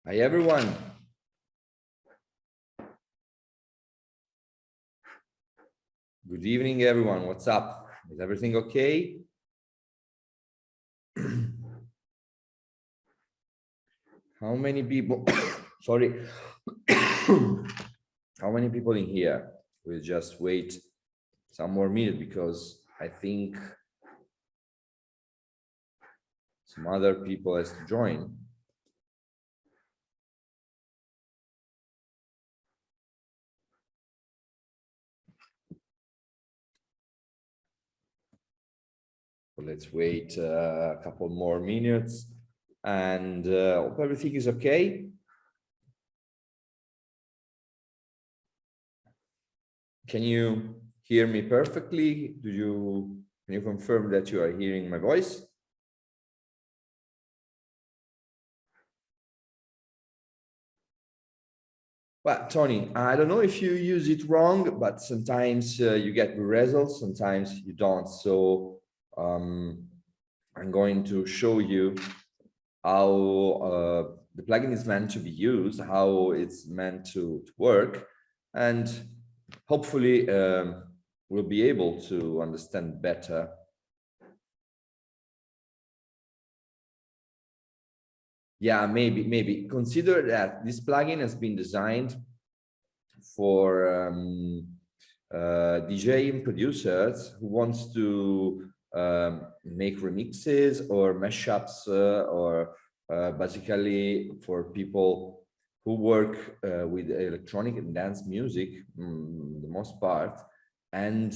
Hi everyone. Good evening everyone. What's up? Is everything okay? How many people sorry. How many people in here? We'll just wait some more minute because I think some other people has to join. So let's wait a couple more minutes and hope everything is okay. Can you hear me perfectly? Can you confirm that you are hearing my voice? Well, Tony, I don't know if you use it wrong, but sometimes you get the results, sometimes you don't. So I'm going to show you how the plugin is meant to be used, how it's meant to work, and hopefully we'll be able to understand better. Yeah, maybe. Consider that this plugin has been designed for DJ and producers who wants to make remixes or mashups or basically for people who work with electronic and dance music, the most part, and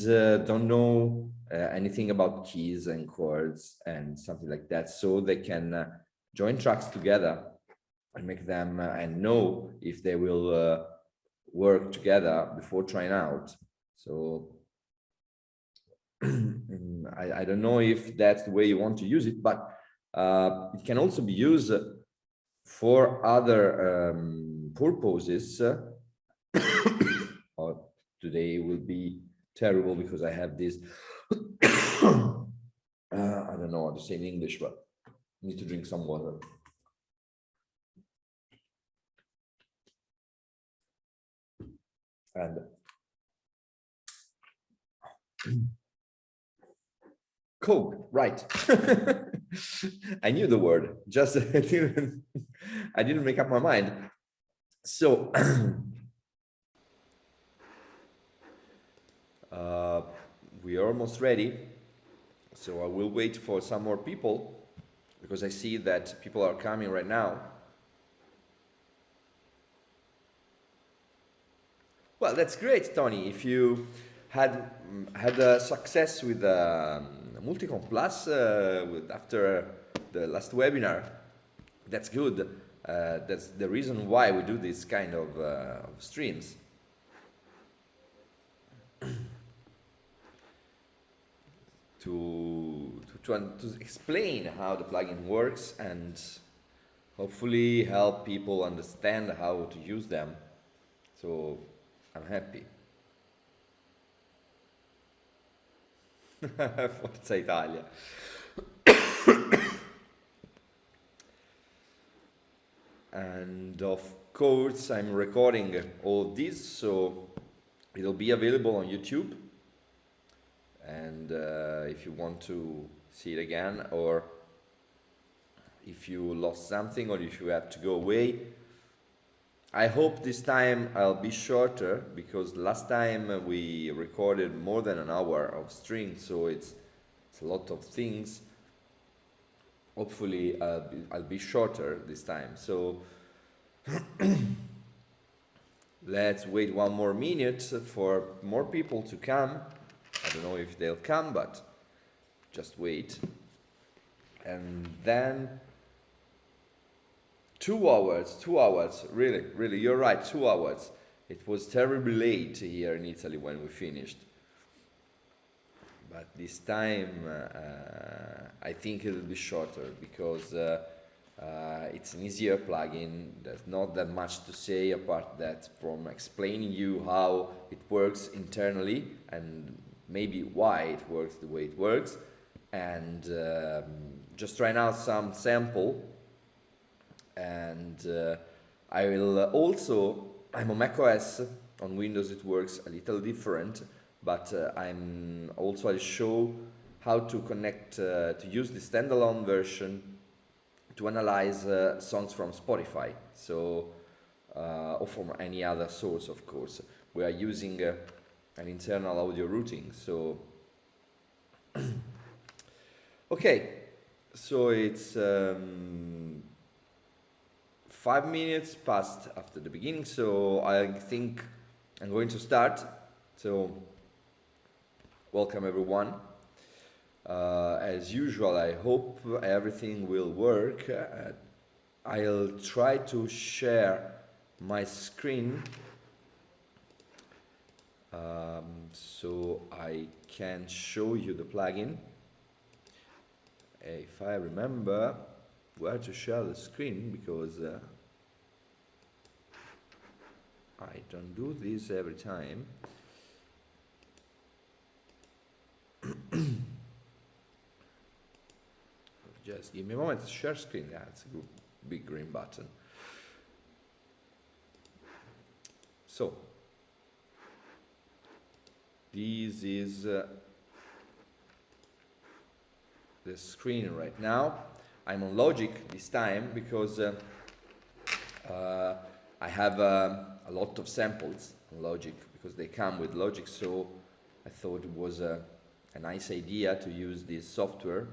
don't know anything about keys and chords and something like that, so they can join tracks together and make them and know if they will work together before trying out. So I don't know if that's the way you want to use it, but it can also be used for other purposes. Today will be terrible because I have this. I don't know how to say in English, but I need to drink some water. And Coke, right. I knew the word, just I didn't make up my mind. So we are almost ready. So I will wait for some more people because I see that people are coming right now. Well, that's great, Tony. If you had success with Multicom Plus after the last webinar, that's good. That's the reason why we do this kind of streams. To explain how the plugin works and hopefully help people understand how to use them. So I'm happy. Forza Italia. And of course, I'm recording all this, so it'll be available on YouTube. And if you want to see it again, or if you lost something, or if you have to go away, I hope this time I'll be shorter, because last time we recorded more than an hour of stream, so it's a lot of things. Hopefully I'll be shorter this time. So let's wait one more minute for more people to come. I don't know if they'll come, but just wait. And then 2 hours, really, you're right, 2 hours. It was terribly late here in Italy when we finished. But this time I think it'll be shorter because it's an easier plugin. There's not that much to say apart that from explaining you how it works internally and maybe why it works the way it works, and just trying out some sample and I will also, I'm on macOS, on Windows it works a little different, but I'll show how to connect, to use the standalone version to analyze songs from Spotify, so or from any other source, of course. We are using an internal audio routing, so okay, so it's 5 minutes past after the beginning, so I think I'm going to start. So welcome everyone. As usual, I hope everything will work. I'll try to share my screen so I can show you the plugin. If I remember where to share the screen, because I don't do this every time. Just give me a moment. Share screen. Yeah, it's a good, big green button. So this is the screen right now. I'm on Logic this time because I have a lot of samples on Logic because they come with Logic. So I thought it was a nice idea to use this software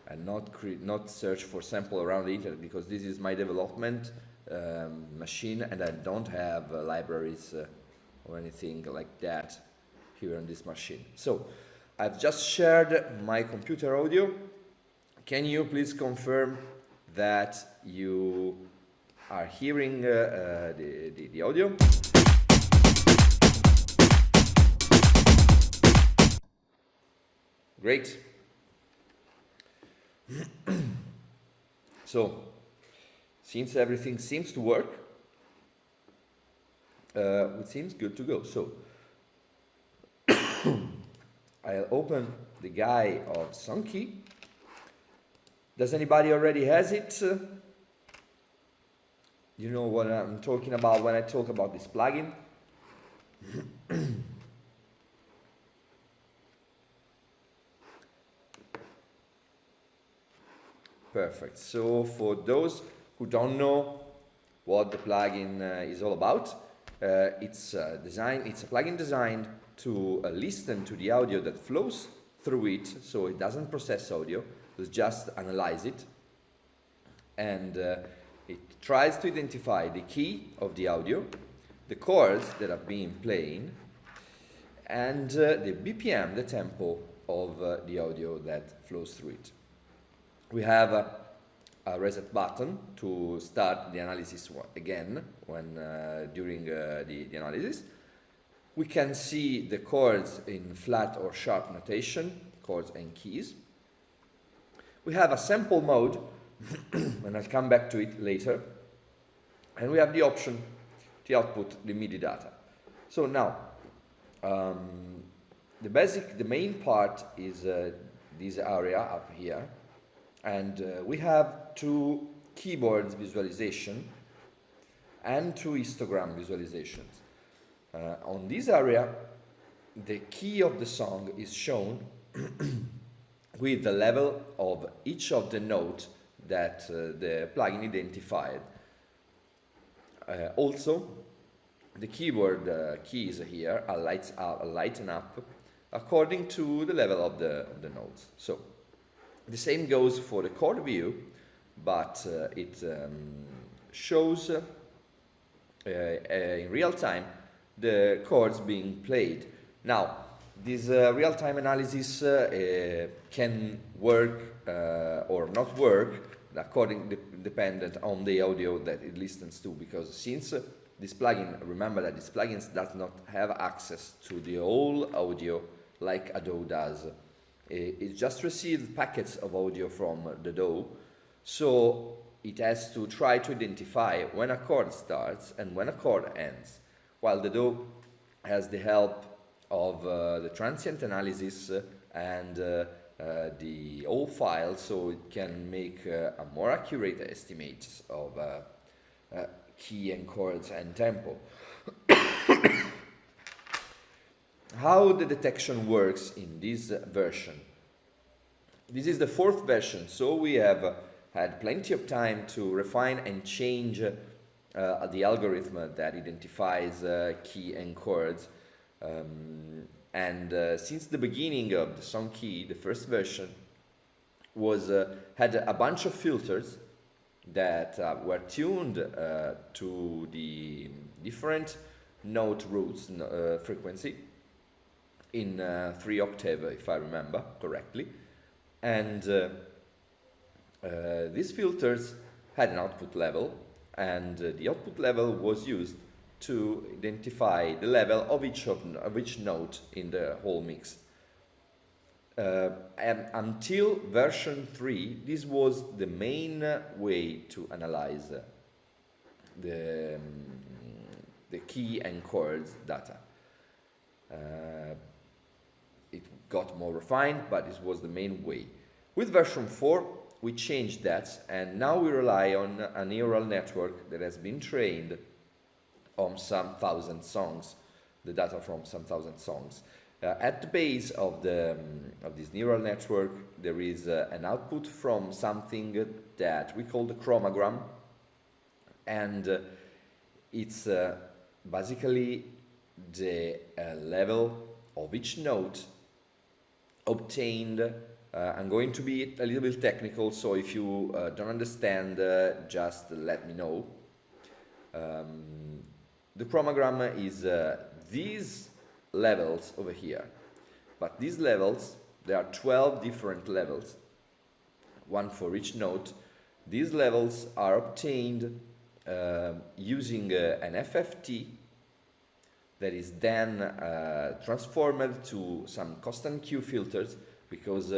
and not search for sample around the internet, because this is my development machine and I don't have libraries or anything like that here on this machine. So I've just shared my computer audio. Can you please confirm that you are hearing the audio? Great. So, since everything seems to work, it seems good to go. So, I'll open the guy of Sonky. Does anybody already has it? You know what I'm talking about when I talk about this plugin? Perfect. So for those who don't know what the plugin is all about, it's a plugin designed to listen to the audio that flows through it, so it doesn't process audio, it just analyze it, and it tries to identify the key of the audio, the chords that are being played, and the BPM, the tempo of the audio that flows through it. We have a reset button to start the analysis again when during the analysis. We can see the chords in flat or sharp notation, chords and keys. We have a sample mode, and I'll come back to it later. And we have the option to output the MIDI data. So now, the main part is this area up here. And we have two keyboards visualization and two histogram visualizations. On this area, the key of the song is shown with the level of each of the notes that the plugin identified. Also, the keyboard keys here are lighten up according to the level of the notes. So the same goes for the chord view, but it shows in real time the chords being played. Now, this real-time analysis can work or not work dependent on the audio that it listens to, because since this plugin, remember that this plugin does not have access to the whole audio like a DAW does. It just receives packets of audio from the DAW, so it has to try to identify when a chord starts and when a chord ends, while the DAW has the help of the transient analysis and the whole file, so it can make a more accurate estimates of key and chords and tempo. How the detection works in this version. This is the 4th version, so we have had plenty of time to refine and change the algorithm that identifies key and chords. Since the beginning of the song key, the 1st version had a bunch of filters that were tuned to the different note roots frequency in 3 octave, if I remember correctly. And these filters had an output level, and the output level was used to identify the level of each note in the whole mix. And until version 3, this was the main way to analyze the key and chords data. It got more refined, but this was the main way. With version 4, we changed that, and now we rely on a neural network that has been trained on some thousand songs, the data from some thousand songs. At the base of this neural network, there is an output from something that we call the chromogram, and it's basically the level of each note obtained. I'm going to be a little bit technical, so if you don't understand, just let me know. The chromogram is these levels over here, but these levels, there are 12 different levels, one for each note. These levels are obtained using an FFT that is then transformed to some constant Q filters, because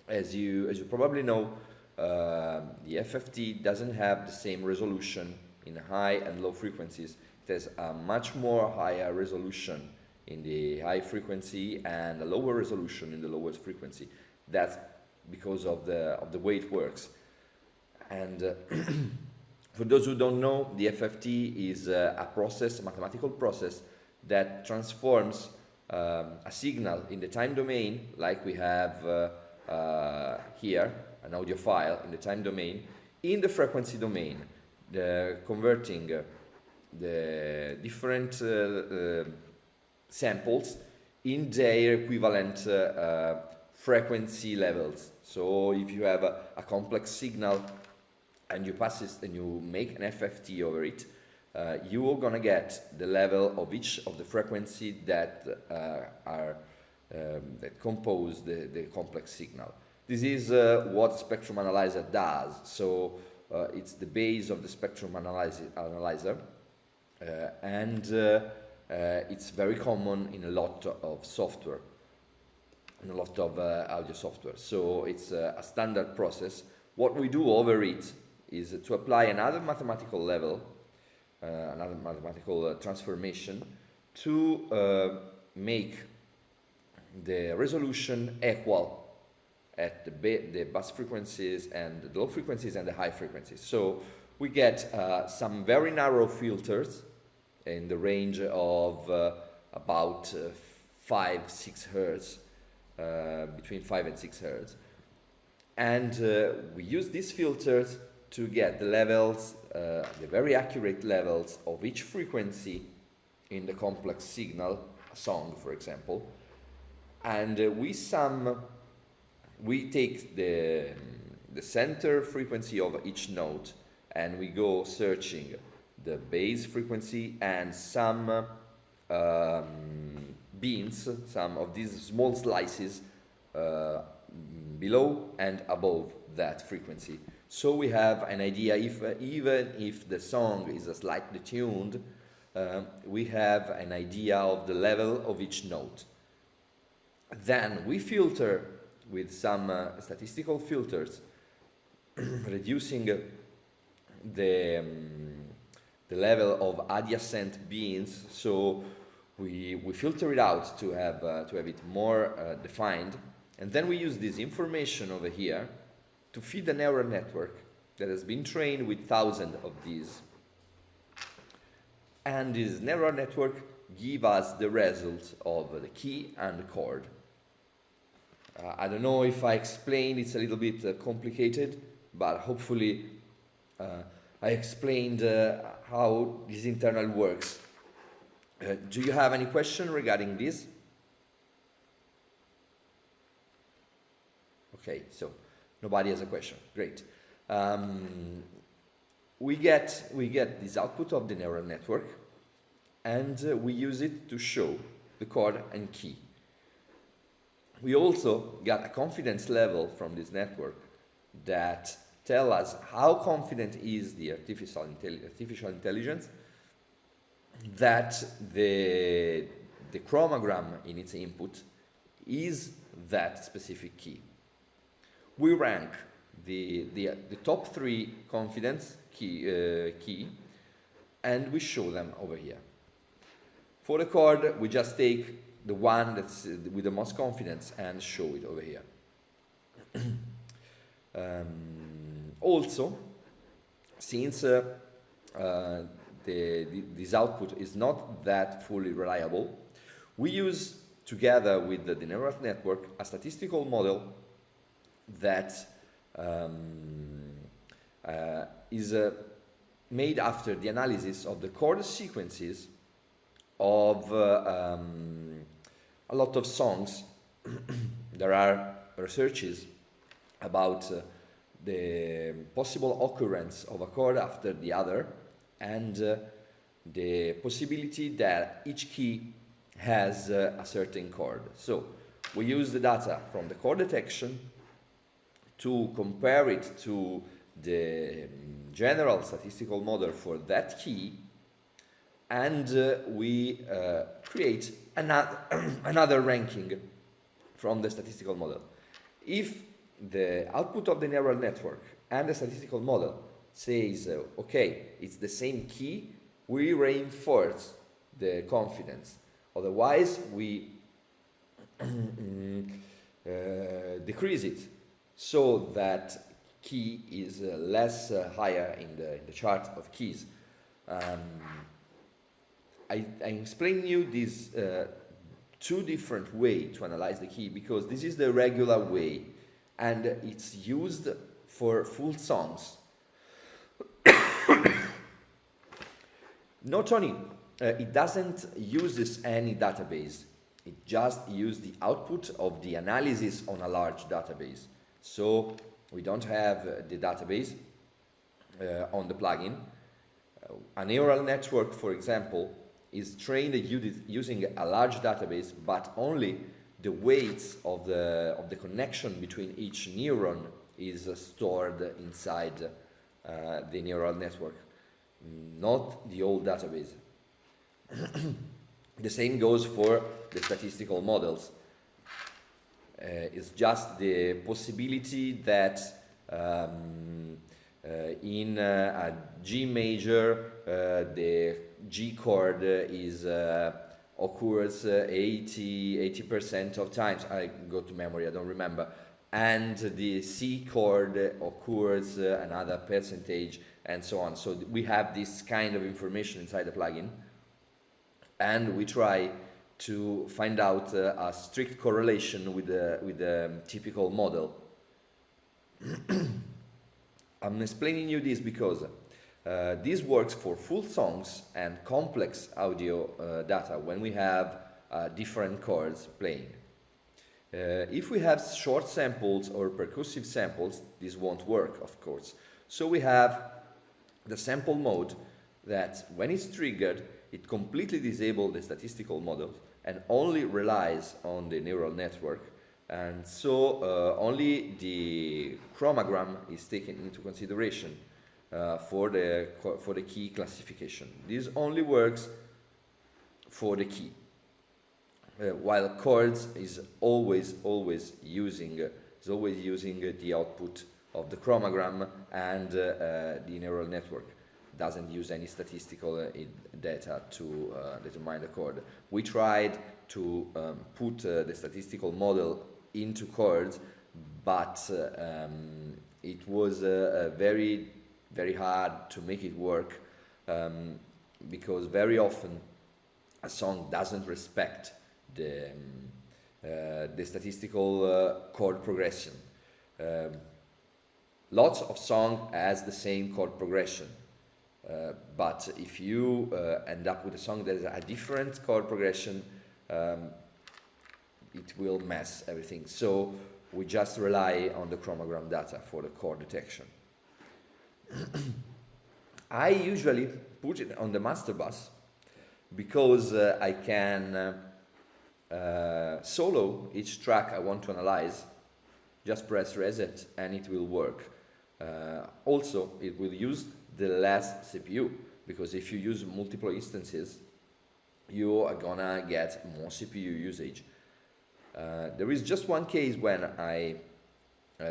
as you probably know, the FFT doesn't have the same resolution in high and low frequencies. It has a much more higher resolution in the high frequency and a lower resolution in the lowest frequency. That's because of the way it works. And for those who don't know, the FFT is a mathematical process that transforms a signal in the time domain, like we have here, an audio file in the time domain, in the frequency domain, converting the different samples in their equivalent frequency levels. So if you have a complex signal and you pass it and you make an FFT over it, you are gonna get the level of each of the frequency that that compose the complex signal. This is what spectrum analyzer does. So it's the base of the spectrum analyzer, and it's very common in a lot of software, in a lot of audio software. So it's a standard process. What we do over it is to apply another mathematical level, another mathematical transformation to make the resolution equal at the bass frequencies and the low frequencies and the high frequencies. So we get some very narrow filters in the range of about 5-6 hertz, between 5 and 6 hertz. And we use these filters to get the levels, the very accurate levels of each frequency in the complex signal, a song for example. And we take the center frequency of each note and we go searching the base frequency and some beans, some of these small slices below and above that frequency. So we have an idea, even if the song is slightly tuned, we have an idea of the level of each note. Then we filter with some statistical filters, reducing the level of adjacent beans. So we filter it out to have it more defined, and then we use this information over here to feed the neural network that has been trained with thousands of these And this neural network give us the result of the key and the chord. I don't know if I explained, it's a little bit complicated, but hopefully I explained how this internal works. Do you have any question regarding this? Okay, so nobody has a question. Great. We get this output of the neural network, and we use it to show the chord and key. We also got a confidence level from this network that tell us how confident is the artificial intelligence that the chromogram in its input is that specific key. We rank the top 3 confidence key, and we show them over here. For the chord, we just take the one that's with the most confidence and show it over here. Also, since this output is not that fully reliable, we use, together with the neural network, a statistical model that is made after the analysis of the chord sequences of a lot of songs. There are researches about the possible occurrence of a chord after the other, and the possibility that each key has a certain chord. So we use the data from the chord detection to compare it to the general statistical model for that key, and we create another ranking from the statistical model. If the output of the neural network and the statistical model says, okay, it's the same key, we reinforce the confidence. Otherwise, we decrease it so that key is less higher in the chart of keys. I explain you these 2 different ways to analyze the key, because this is the regular way and it's used for full songs. Not only it doesn't use any database, it just uses the output of the analysis on a large database. So we don't have the database on the plugin. A neural network, for example, is trained using a large database, but only the weights of the connection between each neuron is stored inside the neural network, not the whole database. The same goes for the statistical models. It's just the possibility that in a G major the G chord is occurs 80% of times. I go to memory, I don't remember. And the C chord occurs another percentage, and so on. So we have this kind of information inside the plugin, and we try to find out a strict correlation with the typical model. I'm explaining you this because this works for full songs and complex audio data when we have different chords playing. If we have short samples or percussive samples, this won't work, of course. So we have the sample mode that, when it's triggered, it completely disables the statistical model and only relies on the neural network. And so only the chromogram is taken into consideration for the key classification. This only works for the key, while chords is always using the output of the chromogram, and the neural network doesn't use any statistical data to determine the chord. We tried to put the statistical model into chords, but it was very hard to make it work. because very often a song doesn't respect the statistical chord progression. Lots of song has the same chord progression, but if you end up with a song that has a different chord progression, it will mess everything. So we just rely on the chromogram data for the chord detection. I usually put it on the master bus because I can solo each track I want to analyze, just press reset and it will work. Also, it will use the less CPU, because if you use multiple instances, you are gonna get more CPU usage. There is just one case when I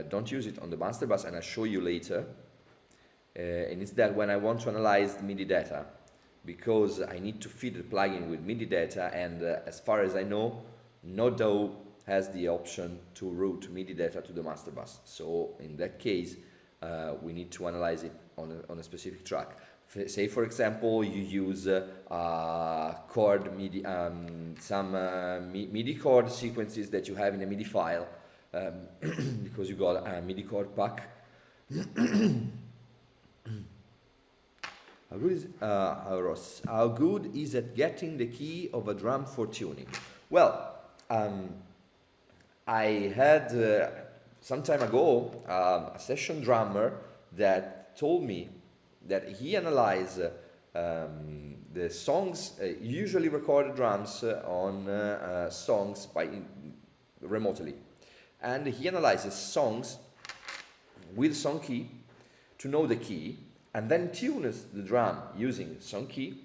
don't use it on the master bus, and I'll show you later. And it's that when I want to analyze the MIDI data, because I need to feed the plugin with MIDI data, and as far as I know, no DAW has the option to route MIDI data to the master bus. So in that case, we need to analyze it on a specific track. Say, for example, you use chord MIDI, some MIDI chord sequences that you have in a MIDI file, because you got a MIDI chord pack. How good is at getting the key of a drum for tuning? Well, I had some time ago a session drummer that told me that he analyzed the songs, usually recorded drums on songs remotely, and he analyzes songs with song key to know the key, and then tunes the drum using song key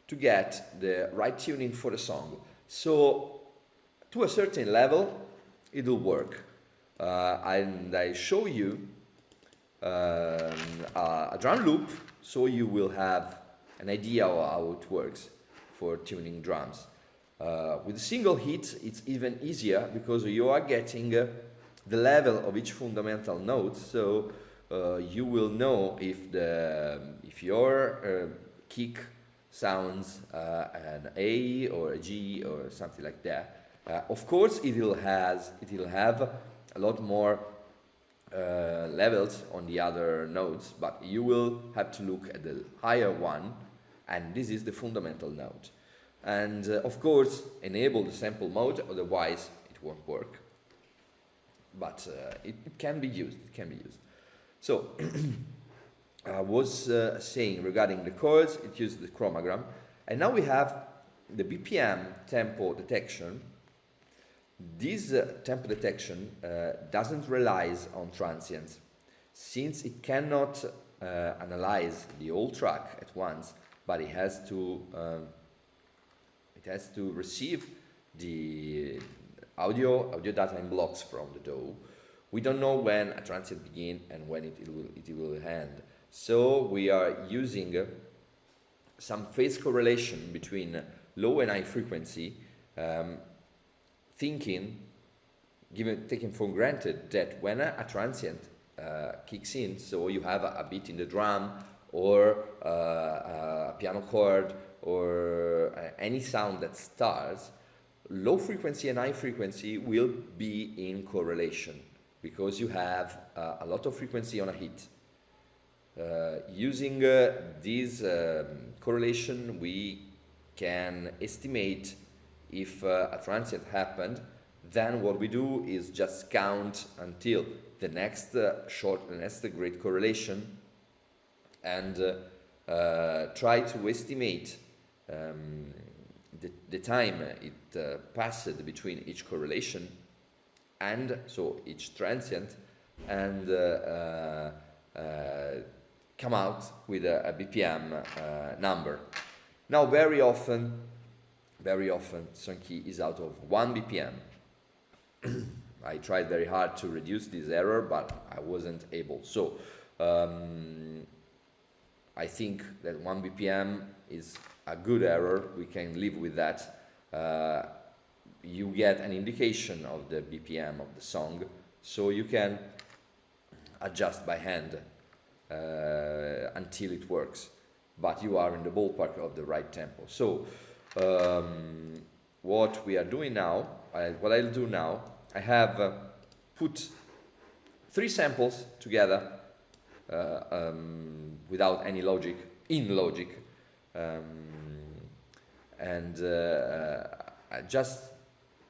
to get the right tuning for the song. So to a certain level, it will work. And I show you a drum loop, so you will have an idea of how it works for tuning drums. With a single hit, it's even easier because you are getting the level of each fundamental note, so you will know if your kick sounds an A or a G or something like that. Of course, it will have a lot more levels on the other notes, but you will have to look at the higher one, and this is the fundamental note. And of course, enable the sample mode, otherwise it won't work. But it can be used. It can be used. So I was saying regarding the chords, it uses the chromogram, and now we have the BPM tempo detection. This tempo detection doesn't rely on transients, since it cannot analyze the whole track at once, but it has to receive the audio data in blocks from the DAW. We don't know when a transient begins and when it will end. So we are using some phase correlation between low and high frequency, taking for granted that when a transient kicks in, so you have a beat in the drum or a piano chord or any sound that starts, low frequency and high frequency will be in correlation, because you have a lot of frequency on a hit. Using this correlation, we can estimate if a transient happened. Then what we do is just count until the next great correlation, and try to estimate the time it passed between each correlation, and so each transient, and come out with a BPM number. Now very often song key is out of 1 BPM. I tried very hard to reduce this error, but I wasn't able. So I think that 1 BPM is a good error. We can live with that. You get an indication of the BPM of the song, so you can adjust by hand until it works. but you are in the ballpark of the right tempo. So what we are doing now, what I'll do now, I have put 3 samples together without any logic, in Logic, and I just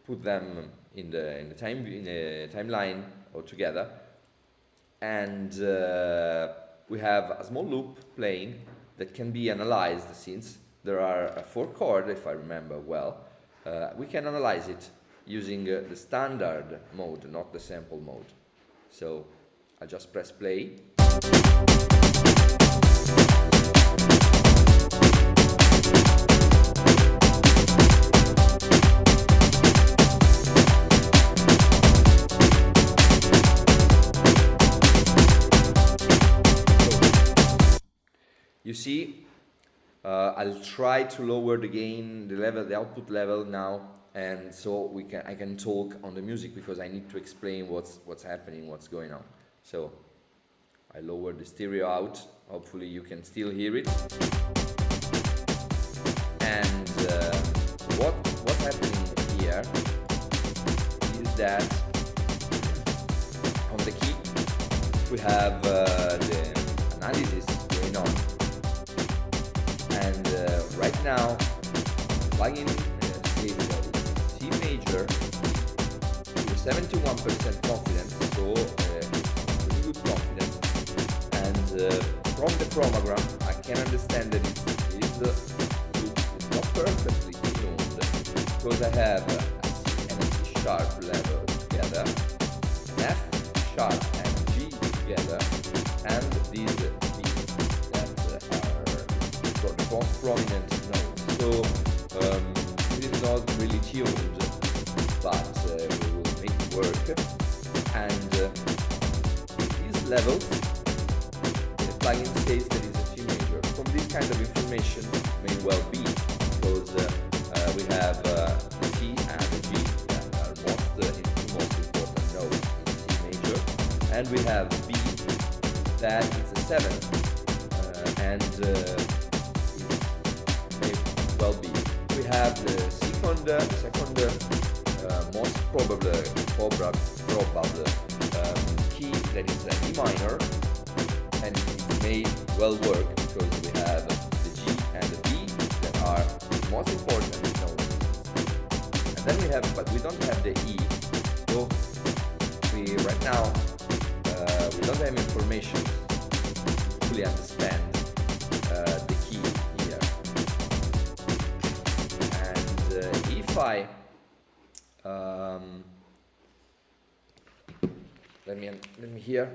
put them in a timeline or together, and we have a small loop playing that can be analyzed. Since there are 4 chords, if I remember well, we can analyze it using the standard mode, not the sample mode. So I just press play. You see, I'll try to lower the gain, the output level now, and so I can talk on the music, because I need to explain what's happening, what's going on. So I lower the stereo out. Hopefully you can still hear it. And what's happening here is that on the key we have the analysis going on. And right now, plugging C major with 71% confidence, so pretty good confidence. And from the chromogram, I can understand that it's not perfectly tuned, because I have a C and a C sharp level together, an F sharp and G together, and these the most prominent notes. So it is not really tuned, but we will make it work. And these levels, the plugin says that it's a C major. From this kind of information, may well be, because we have the C and the G that are two most important notes in C major, and we have B that is a 7th, and well be. We have the second most probable key, that is an E minor, and it may well work, because we have the G and the B that are the most important notes. And then we have, but we don't have the E. So right now we don't have information to fully understand the key here. If I let me hear.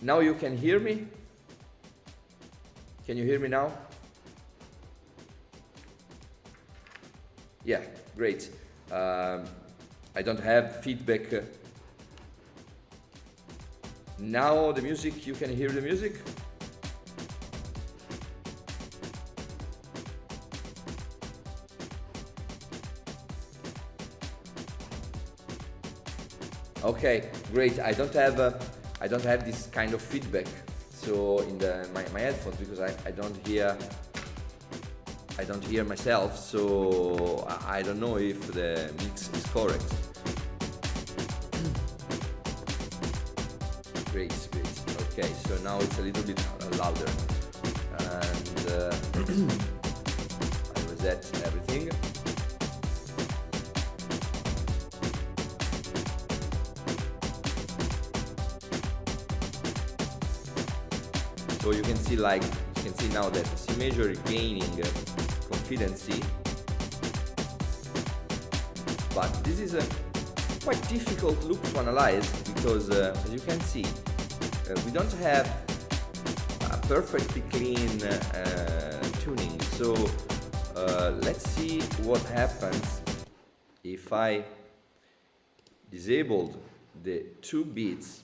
Now you can hear me? Can you hear me now? Yeah, great. I don't have feedback. Now the music, you can hear the music? Okay, great. I don't have this kind of feedback. So in my headphones, because I don't hear myself. So I don't know if the mix is correct. Great. Okay, so now it's a little bit louder, and I reset everything. So you can see now that C major is gaining confidence, but this is a quite difficult loop to analyze, because as you can see, we don't have a perfectly clean tuning. So let's see what happens if I disabled the 2 beats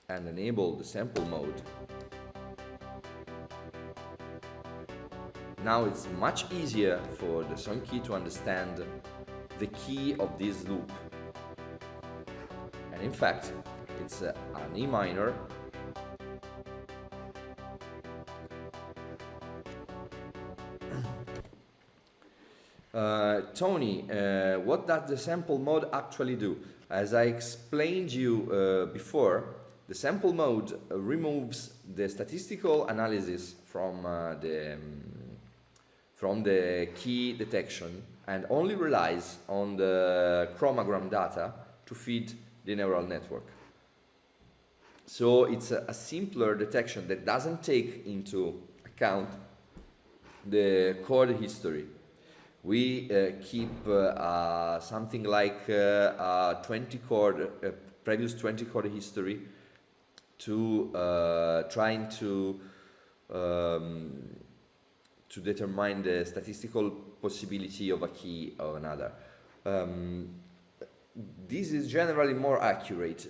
and enable the sample mode. Now it's much easier for the song key to understand the key of this loop. And in fact, it's an E minor. Tony, what does the sample mode actually do? As I explained you before, the sample mode removes the statistical analysis from the key detection and only relies on the chromogram data to feed the neural network. So it's a simpler detection that doesn't take into account the chord history. We keep something like a 20 chord, previous 20 chord history to trying to determine the statistical possibility of a key or another. This is generally more accurate,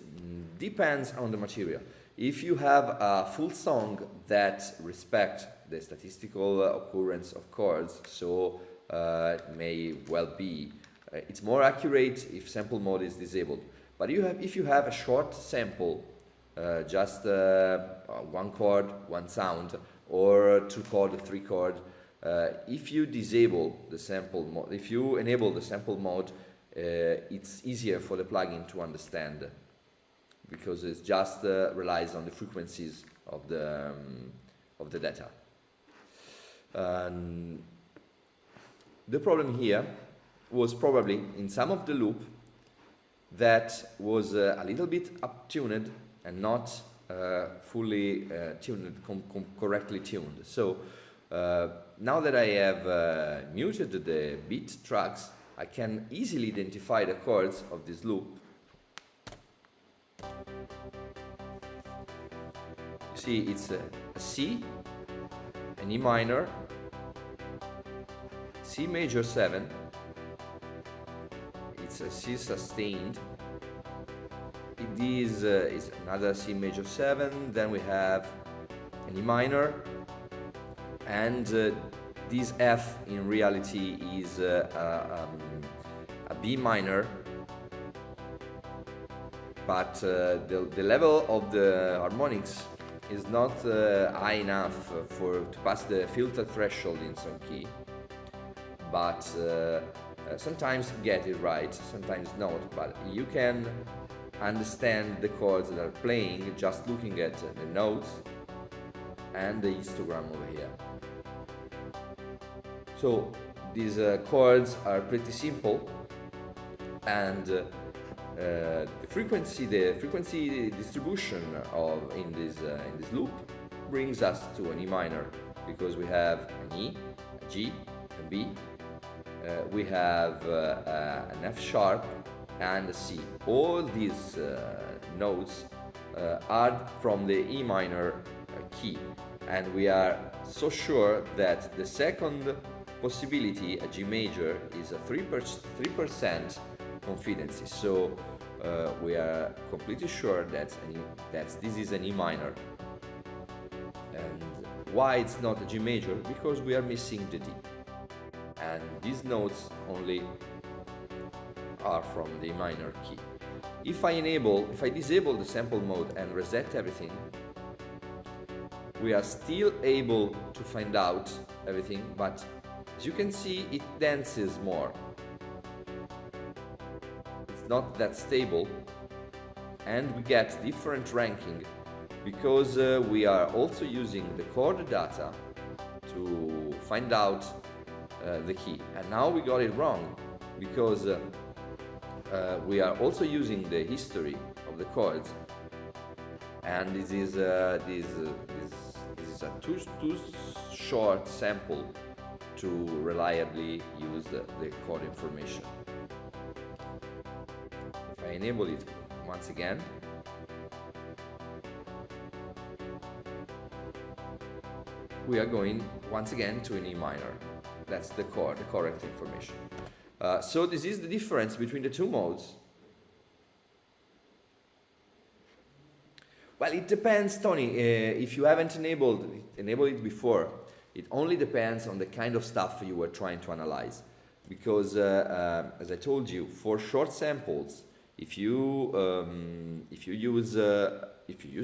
depends on the material. If you have a full song that respects the statistical occurrence of chords, so it may well be, it's more accurate if sample mode is disabled. But if you have a short sample, just one chord, one sound, or 2 chord, 3 chord, if you disable the sample mode, if you enable the sample mode, it's easier for the plugin to understand, because it just relies on the frequencies of the data. The problem here was probably in some of the loop that was a little bit up-tuned and not fully tuned, correctly tuned. So now that I have muted the beat tracks, I can easily identify the chords of this loop. You see, it's a C, an E minor, C major 7, it's a C sustained, it is another C major 7, then we have an E minor, and this F in reality is a B minor, but the level of the harmonics is not high enough to pass the filter threshold in some key, but sometimes get it right, sometimes not, but you can understand the chords that are playing just looking at the notes and the histogram over here. So these chords are pretty simple, and the frequency distribution in this loop brings us to an E minor, because we have an E, a G, a B, we have an F sharp and a C. All these notes are from the E minor key, and we are so sure that the second possibility, a G major, is a 3% confidence. So we are completely sure that this is an E minor. And why it's not a G major? Because we are missing the D, and these notes only are from the E minor key. If I disable the sample mode and reset everything, we are still able to find out everything, but as you can see, it dances more. It's not that stable, and we get different ranking because we are also using the chord data to find out the key. And now we got it wrong, because we are also using the history of the chords, and this is a too short sample to reliably use the chord information. If I enable it once again, we are going once again to an E minor. That's the correct information. So this is the difference between the two modes. Well, it depends, Tony. If you haven't enabled it before, it only depends on the kind of stuff you were trying to analyze. Because, as I told you, for short samples, If you use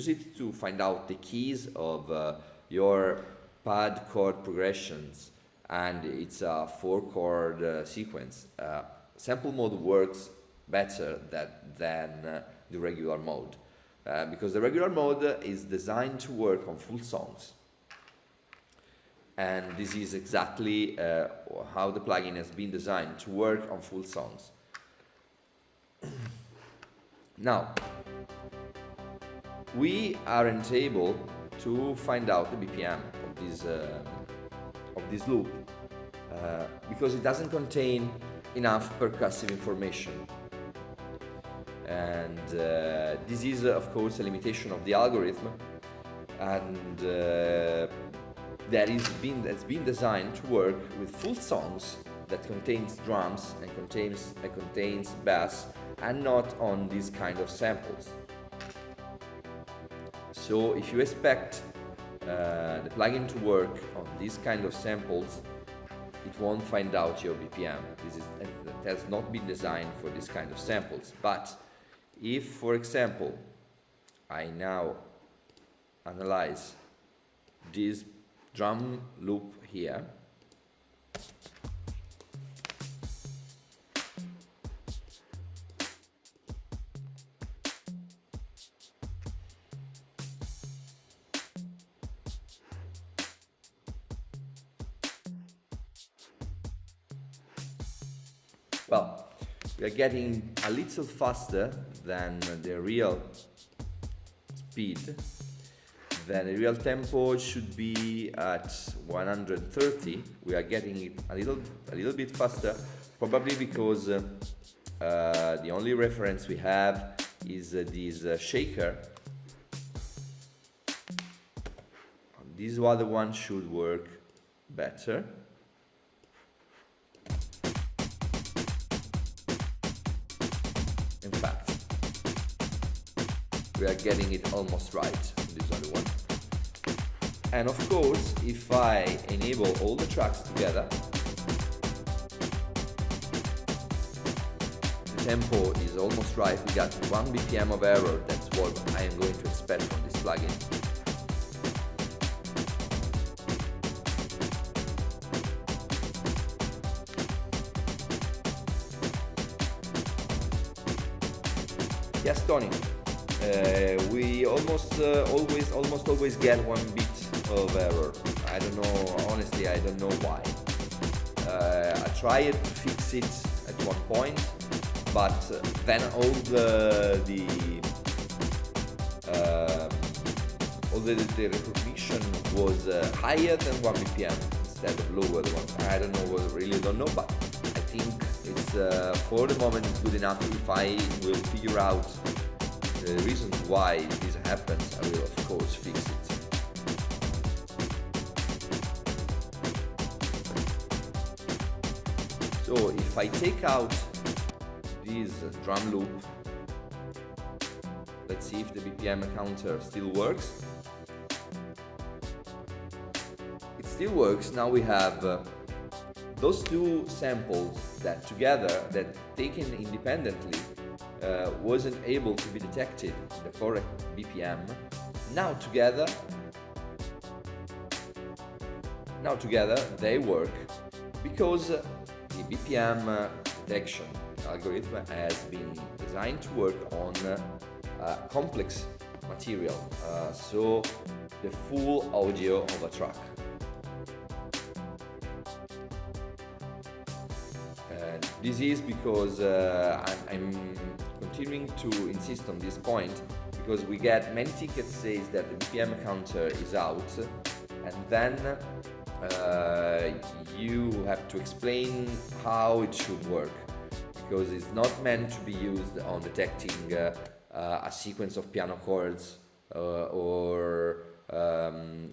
it to find out the keys of your pad chord progressions, and it's a 4-chord sequence, sample mode works better than the regular mode, because the regular mode is designed to work on full songs, and this is exactly how the plugin has been designed to work on full songs. Now, we aren't able to find out the BPM of this loop because it doesn't contain enough percussive information, and this is of course a limitation of the algorithm, and that's been designed to work with full songs that contains drums and contains bass, and not on these kind of samples. So if you expect the plugin to work on these kind of samples, it won't find out your BPM. It has not been designed for this kind of samples. But if, for example, I now analyze this drum loop here, well, we are getting a little faster than the real speed. Then the real tempo should be at 130. We are getting it a little bit faster, probably because the only reference we have is this shaker. This other one should work better. In fact, we are getting it almost right, this other one. And of course, if I enable all the tracks together, the tempo is almost right. We got 1 BPM of error. That's what I am going to expect from this plugin. Yes, Tony. We almost always get 1 bit of error. I don't know, honestly, I don't know why. I tried to fix it at one point, but then all the recognition was higher than 1 BPM instead of lower one. I don't know, really don't know, but I think it's for the moment it's good enough. If I will figure out the reasons why this happens, I will of course fix it. So if I take out this drum loop, let's see if the BPM counter still works. It still works. Now we have those two samples that together, that taken independently, wasn't able to be detected the correct BPM. Now together they work, because the BPM detection algorithm has been designed to work on complex material, so the full audio of a track. This is because I'm continuing to insist on this point, because we get many tickets says that the BPM counter is out, and then you have to explain how it should work, because it's not meant to be used on detecting a sequence of piano chords or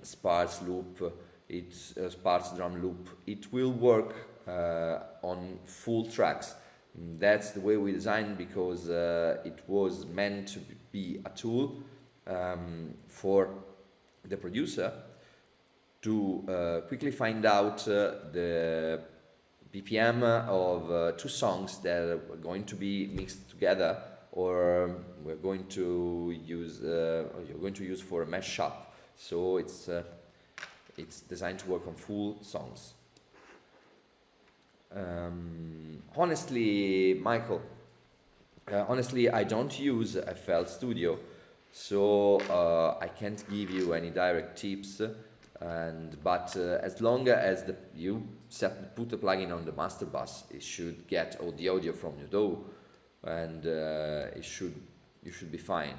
sparse loop. It's a sparse drum loop. It will work on full tracks. That's the way we designed, because it was meant to be a tool for the producer to quickly find out the BPM of two songs that are going to be mixed together or we're going to use or you're going to use for a mashup. So it's designed to work on full songs. Honestly, Michael, honestly, I don't use FL Studio, so I can't give you any direct tips. But as long as you put the plugin on the master bus, it should get all the audio from your DAW, and you should be fine.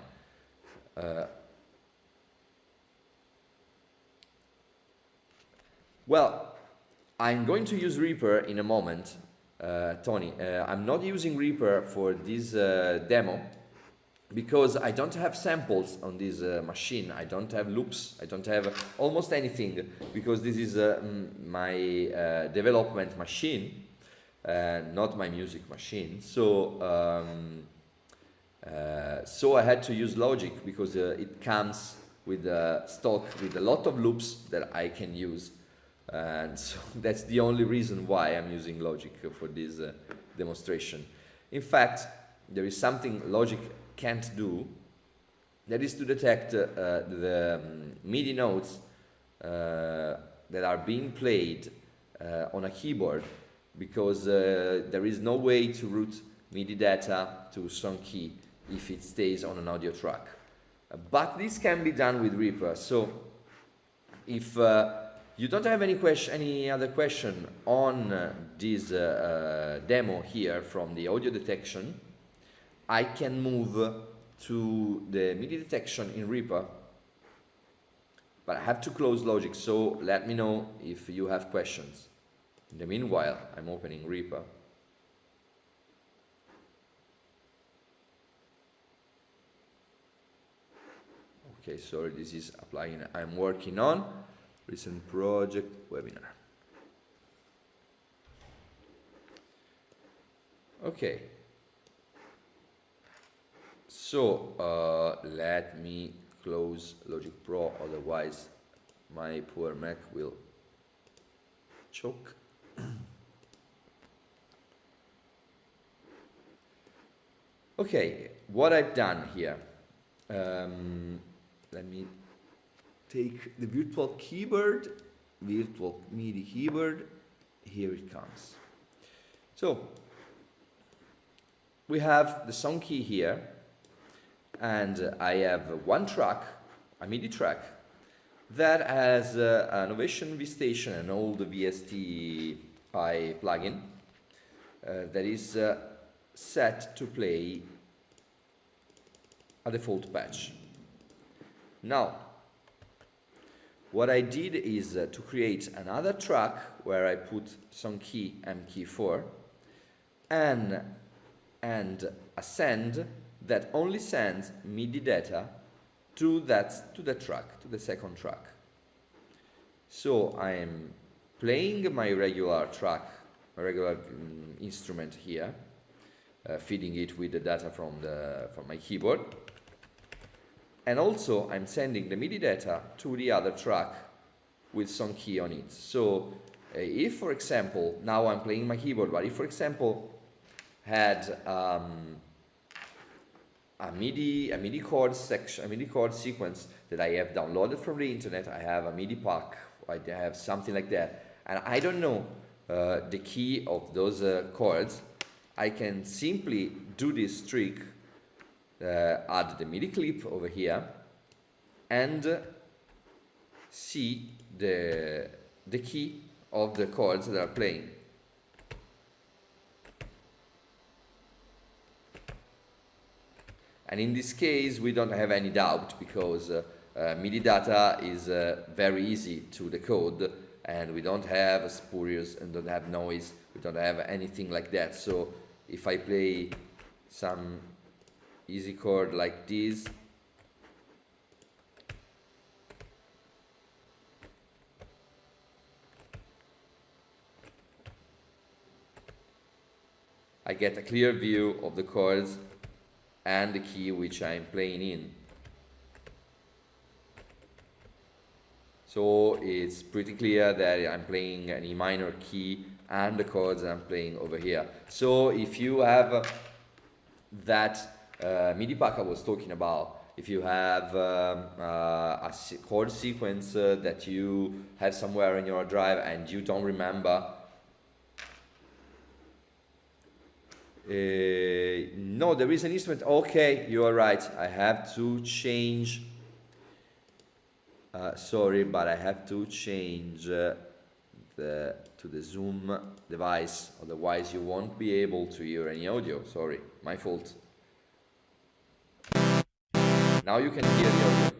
Well, I'm going to use Reaper in a moment, Tony. I'm not using Reaper for this demo because I don't have samples on this machine. I don't have loops. I don't have almost anything because this is my development machine, not my music machine. So so I had to use Logic because it comes with stock with a lot of loops that I can use. And so that's the only reason why I'm using Logic for this demonstration. In fact, there is something Logic can't do, that is to detect the MIDI notes that are being played on a keyboard, because there is no way to route MIDI data to song key if it stays on an audio track. But this can be done with Reaper. So if you don't have any other question on this demo here from the audio detection, I can move to the MIDI detection in Reaper, but I have to close Logic, so let me know if you have questions. In the meanwhile, I'm opening Reaper. Okay, sorry, this is a plugin I'm working on. Recent project webinar. Okay. So let me close Logic Pro, otherwise my poor Mac will choke. Okay, what I've done here. Let me take the virtual keyboard, virtual MIDI keyboard. Here it comes. So we have the song key here, and I have one track, a MIDI track, that has an Ovation vStation, an old VST Pi plugin that is set to play a default patch. Now, what I did is to create another track where I put song key M key 4 and a send that only sends MIDI data to the track, to the second track. So I am playing my regular track, my regular instrument here, feeding it with the data from my keyboard. And also I'm sending the MIDI data to the other track with song key on it. So if, for example, now I'm playing my keyboard, but if, for example, had a MIDI chord section, a MIDI chord sequence that I have downloaded from the internet, I have a MIDI pack, I have something like that, and I don't know the key of those chords, I can simply do this trick, add the MIDI clip over here, and see the key of the chords that are playing. And in this case, we don't have any doubt, because MIDI data is very easy to decode, and we don't have spurious and don't have noise, we don't have anything like that. So if I play some easy chord like this, I get a clear view of the chords and the key which I'm playing in. So it's pretty clear that I'm playing an E minor key and the chords I'm playing over here. So if you have that MIDI pack I was talking about. If you have a chord sequence that you have somewhere in your drive and you don't remember, no, there is an instrument. Okay, you are right. I have to change. Sorry, but I have to change to the Zoom device. Otherwise, you won't be able to hear any audio. Sorry, my fault. Now you can hear the audio.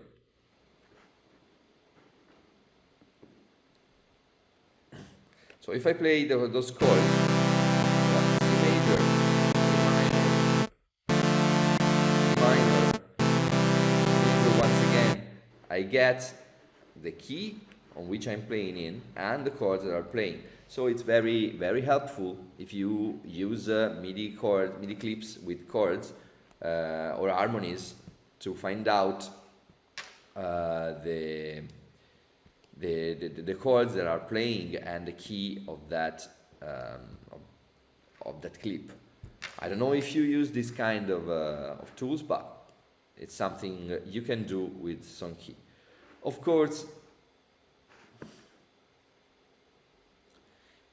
So if I play those chords, C major, A minor, once again, I get the key on which I'm playing in and the chords that are playing. So it's very, very helpful if you use MIDI clips with chords or harmonies to find out the chords that are playing and the key of that clip. I don't know if you use this kind of tools, but it's something you can do with Sonkey. Of course,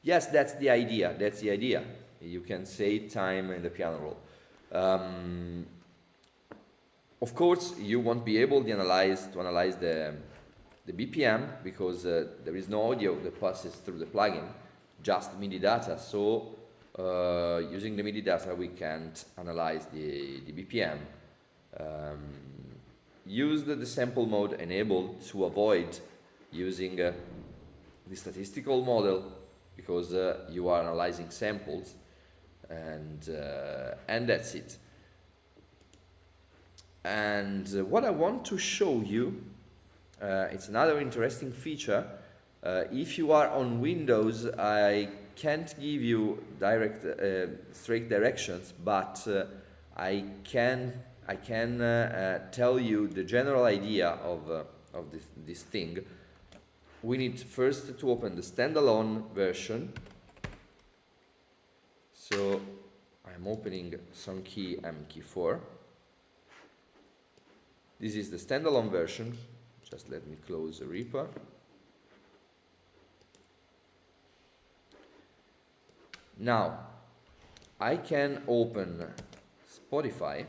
yes, that's the idea. That's the idea. You can save time in the piano roll. Of course, you won't be able to analyze the BPM because there is no audio that passes through the plugin, just MIDI data. So using the MIDI data, we can't analyze the BPM. Use the sample mode enabled to avoid using the statistical model because you are analyzing samples, and that's it. And what I want to show you, it's another interesting feature. If you are on Windows, I can't give you straight directions, but I can tell you the general idea of this thing. We need first to open the standalone version. So I'm opening Sonkey MK4. This is the standalone version. Just let me close the Reaper. Now, I can open Spotify,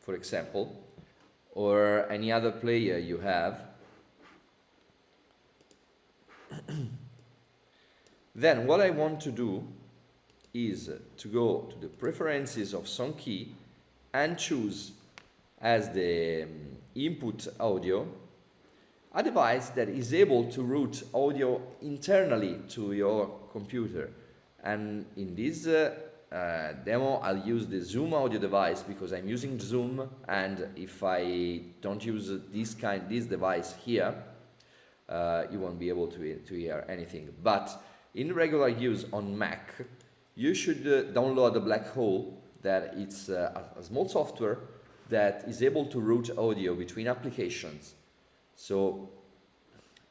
for example, or any other player you have. Then what I want to do is to go to the preferences of Sonkey and choose as the input audio a device that is able to route audio internally to your computer. And in this demo, I'll use the Zoom audio device because I'm using Zoom, and if I don't use this device here, you won't be able to hear anything. But in regular use on Mac, you should download a Black Hole. That it's a small software that is able to route audio between applications. So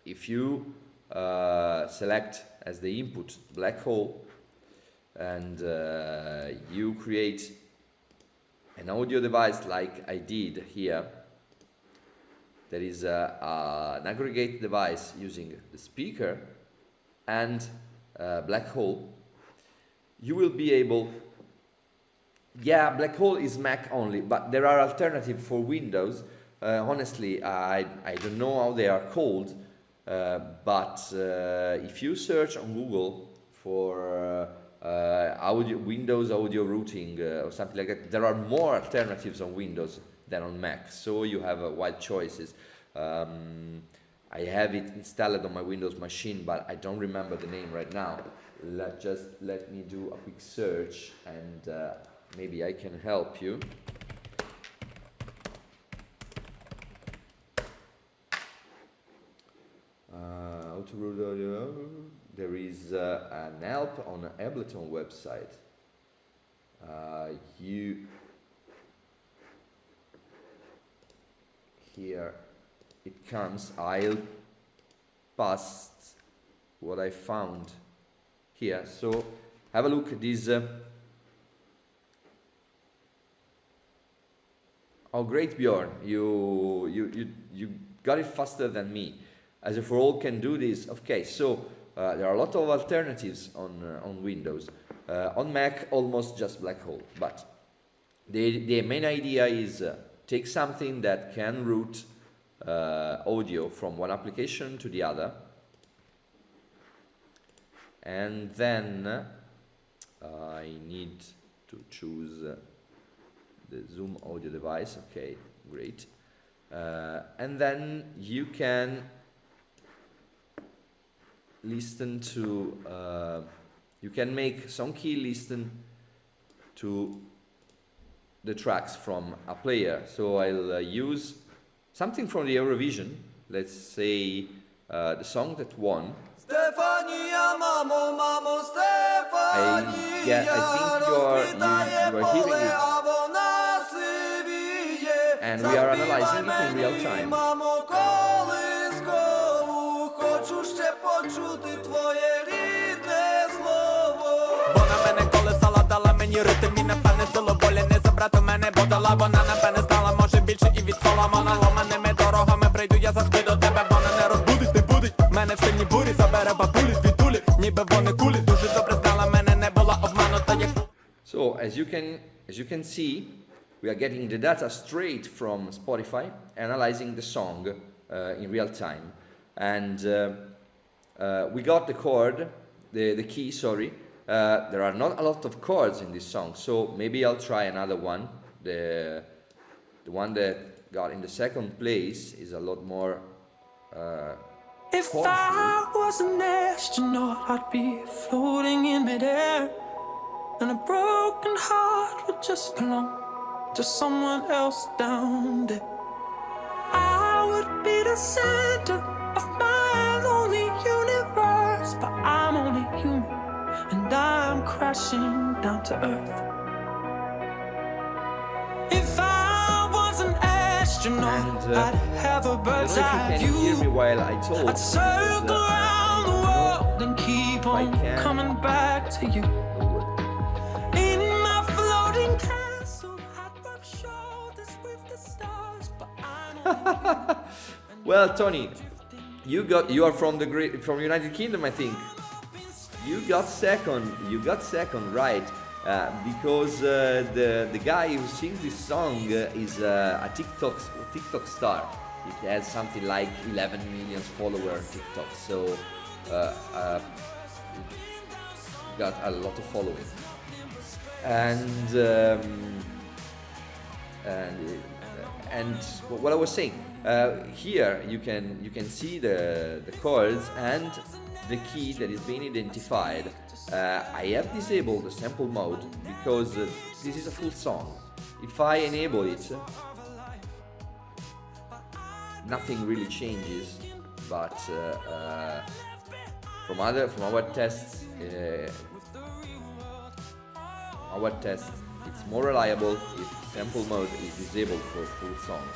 if you select as the input Black Hole and you create an audio device like I did here, that is an aggregate device using the speaker and Black Hole, you will be able. Yeah, Black Hole is Mac only, but there are alternatives for Windows. Honestly, I don't know how they are called, but if you search on Google for Windows audio routing or something like that, there are more alternatives on Windows than on Mac, so you have wide choices. I have it installed on my Windows machine, but I don't remember the name right now. Let me do a quick search and maybe I can help you. How to route audio? There is an help on the Ableton website. Here it comes. I'll pass what I found here. So have a look at this Oh, great, Bjorn! You got it faster than me. As if all can do this. Okay, so there are a lot of alternatives on Windows. On Mac, almost just black hole. But the main idea is take something that can route audio from one application to the other, and then I need to choose the Zoom audio device. Okay, great. And then you can listen to, you can make Songkey listen to the tracks from a player. So I'll use something from the Eurovision. Let's say the song that won. Stefania, mamo, mamo, Stefania, I think you are hearing it. And we are analyzing it in real time. Мамо, колискову, хочу ще почути твоє рідне слово. Вона мене колесала, дала мені ритм і напевне силу волі не забрати мене, бо дала вона напевне знала, може більше і від Соломона. Ломаними дорогами прийду я завжди до тебе, вона не розбудить, не будить мене в сильній бурі, забере бабулі, звідулі, ніби вони кулі, дуже добре знала мене, не була обманута, як... So, as you can see, we are getting the data straight from Spotify, analyzing the song in real time. And we got the chord, the key, sorry. There are not a lot of chords in this song, so maybe I'll try another one. The one that got in the second place is a lot more If I was an astronaut, I'd be floating in midair, and a broken heart would just belong to someone else down there. I would be the center of my lonely universe, but I'm only human, and I'm crashing down to earth. If I was an astronaut, And, I'd have a I bird's don't know eye if you can hear me view. while I talk. I'd circle around the world and keep on coming back to you. In my floating castle, I'd rub shoulders with the stars, but I'm Well, Tony, you are from from United Kingdom, I think. You got second, right? Because the guy who sings this song is a TikTok star. It has something like 11 million followers on TikTok, so it got a lot of following. And what I was saying, here you can see the chords and the key that is being identified. I have disabled the sample mode because this is a full song. If I enable it, nothing really changes. But from our tests, it's more reliable if sample mode is disabled for full songs.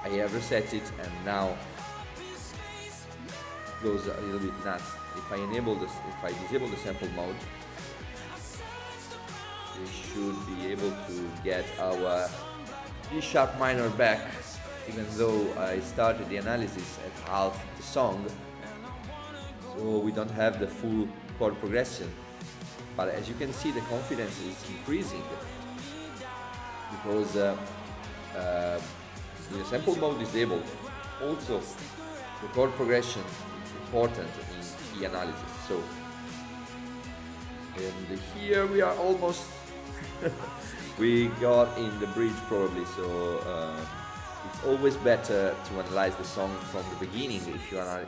I have reset it, and now it goes a little bit nuts. If I disable the sample mode, we should be able to get our D sharp minor back, even though I started the analysis at half the song, so we don't have the full chord progression. But as you can see, the confidence is increasing because with the sample mode disabled, also the chord progression is important in key analysis. So, and here we are almost we got in the bridge probably. So it's always better to analyze the song from the beginning if you are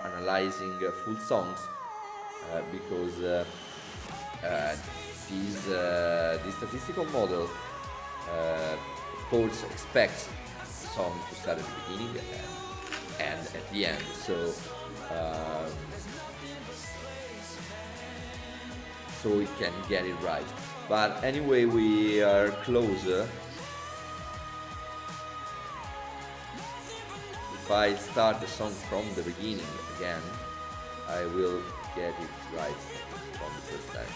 analyzing full songs, because this statistical model of course expects the song to start at the beginning and at the end, so we can get it right. But anyway, we are closer. If I start the song from the beginning again, I will get it right from the first time.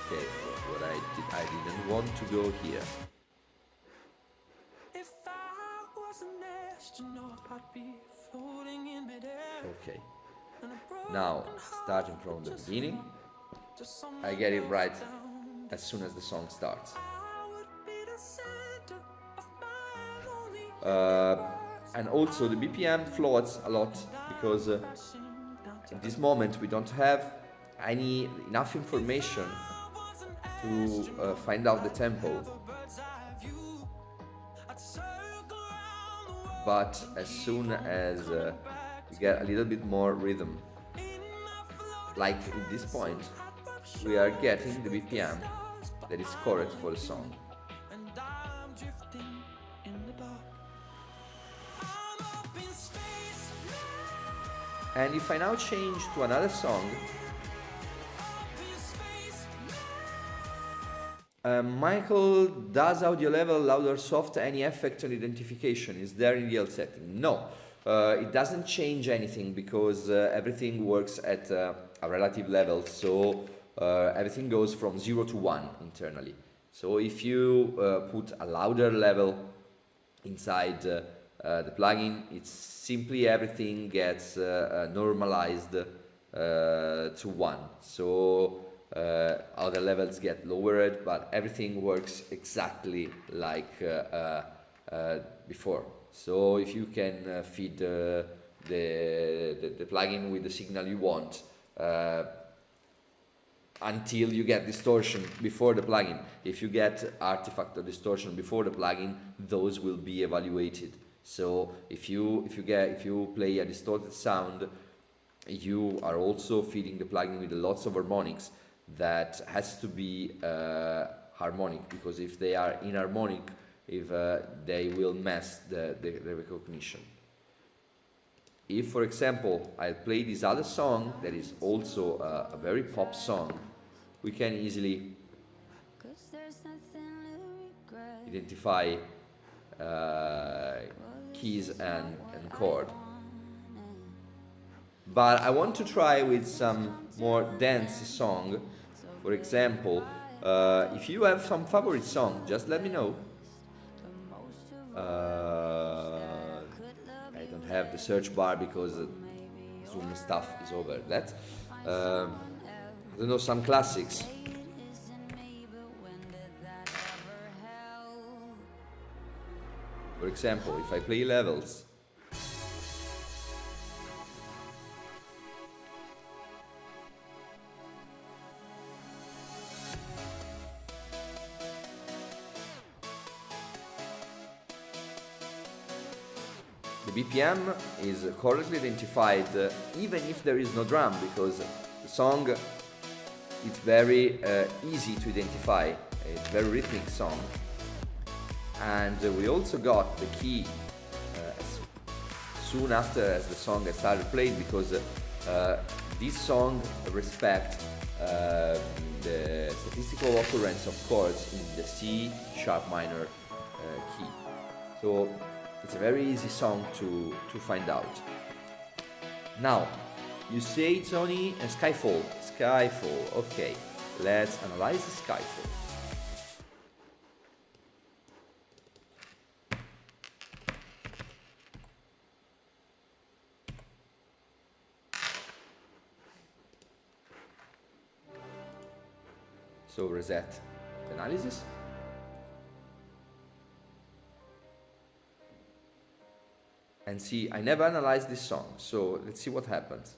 Okay, what I didn't want to go here. If I was an astronaut, I'd be floating in midair. Okay, And a broken now heart starting from would the just beginning, belong to someone I get it right else down. as soon as the song starts. I would be the center of my lonely And also the BPM floats a lot because crashing down to at this moment we don't have enough information to find out the tempo. bird's eye view. I'd circle around the world But as soon as we get a little bit more rhythm, in my floating like at this point, we are getting the BPM that is correct for the song. and I'm drifting in the dark. I'm up in space now, And if I now change to another song, up in space Michael, does audio level loud or soft any effect on identification? Is there in real setting? No, it doesn't change anything because everything works at a relative level, so everything goes from 0 to 1 internally. So if you put a louder level inside the plugin, it's simply everything gets normalized to 1. So other levels get lowered, but everything works exactly like before. So if you can feed the plugin with the signal you want until you get distortion before the plugin. If you get artifact or distortion before the plugin, those will be evaluated. So if you play a distorted sound, you are also feeding the plugin with lots of harmonics that has to be harmonic, because if they are inharmonic, they will mess the recognition. If, for example, I play this other song that is also a very pop song, we can easily identify keys and chord. But I want to try with some more dance song. For example, if you have some favorite song, just let me know. I don't have the search bar because Zoom stuff is over that. I don't know, some classics. For example, if I play levels, the BPM is correctly identified even if there is no drum, because the song it's very easy to identify. It's a very rhythmic song. And we also got the key as soon after as the song has started playing, because this song respects the statistical occurrence of chords in the C sharp minor key. So it's a very easy song to find out. Now, you say it's only a Skyfall. Skyfall, okay. Let's analyze the Skyfall. So reset the analysis. And see, I never analyzed this song, so let's see what happens.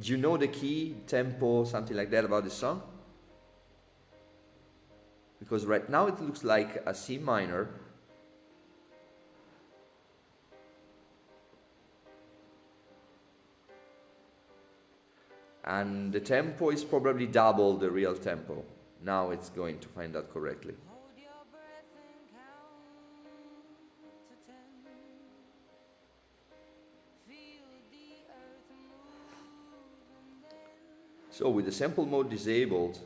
Do you know the key, tempo, something like that about this song? Because right now it looks like a C minor. And the tempo is probably double the real tempo. Now it's going to find out correctly. Hold your breath and count to 10. Feel the earth move and then So with the sample mode disabled,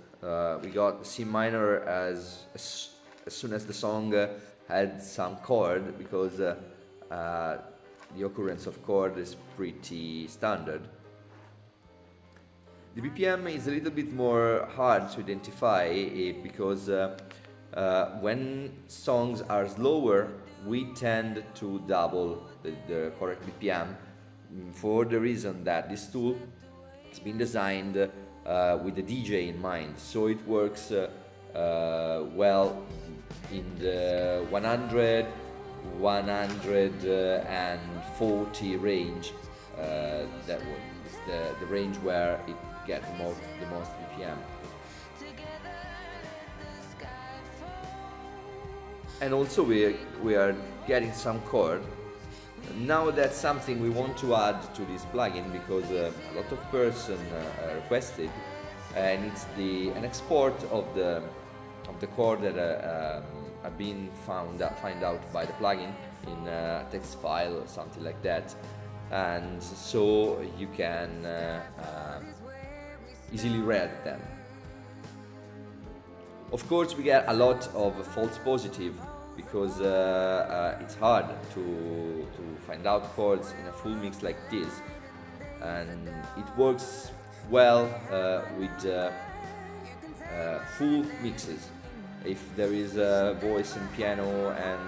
we got C minor as soon as the song had some chord, because the occurrence of chord is pretty standard. The BPM is a little bit more hard to identify because when songs are slower, we tend to double the correct BPM for the reason that this tool has been designed with the DJ in mind. So it works well in the 100, 140 range. That is the range where it gets the most BPM. And also we are getting some chord. Now that's something we want to add to this plugin because a lot of person requested, and it's an export of the chord that have been find out by the plugin in a text file or something like that, and so you can easily read them. Of course, we get a lot of false positive because it's hard to find out chords in a full mix like this, and it works well with full mixes. If there is a voice and piano and